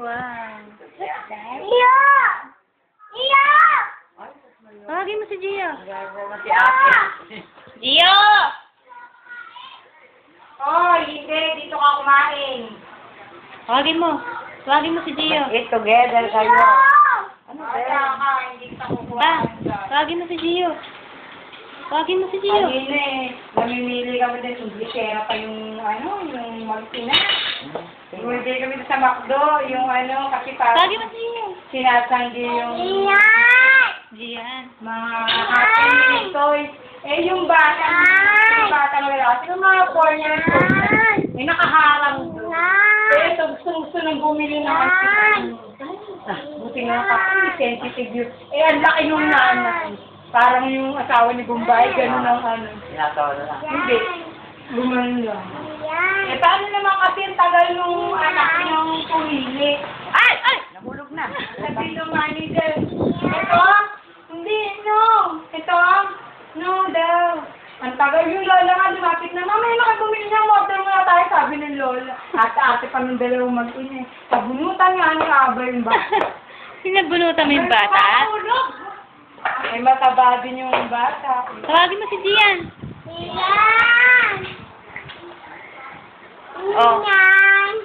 Wow. Iya! Iya! Tawagin mo si Gio. Gio! Oh, hindi. Dito ka kumain. Tawagin mo. Tawagin mo si Gio. Eat together kayo. Ano ka? Hindi kita kukuha. Tawagin mo si Gio. Tawagin mo si Gio. Kanina namimili kami din. Hindi share pa yung, yung magtina. Hindi kami sa McDo, yung kasi Tawagin mo si Gio. sinasanggi yung Gian. mga happy toys. Eh, yung bata ng lalaki, yung mga 4 years old, may nakaharang doon. Eh, ito, gusto nang bumili ng buti nga kasi, sensitive yun. Eh, ang laki nung nanay. Parang yung asawa ni Bombay, gano'n ang Sinatawa na lang. Hindi. Gumanon lang. Eh, paano naman kasi ang tagal nung anak niyang pumili? Ay! Ay! Nahulog na. Sabi ng manager, ito? Hindi, no. Ito? No daw. Ang tagal yung lola nga, lumapit na, mamaya makabumili ng order mo na tayo, sabi ng lola. Ate-ate pa ng dalawang mag-ina. Sabunutan nga ni Aba yung bata. Sinabunutan mo yung bata? Ay, mataba din yung bata. Tawagin mo si Gian. Iyan! Oh. Iyan!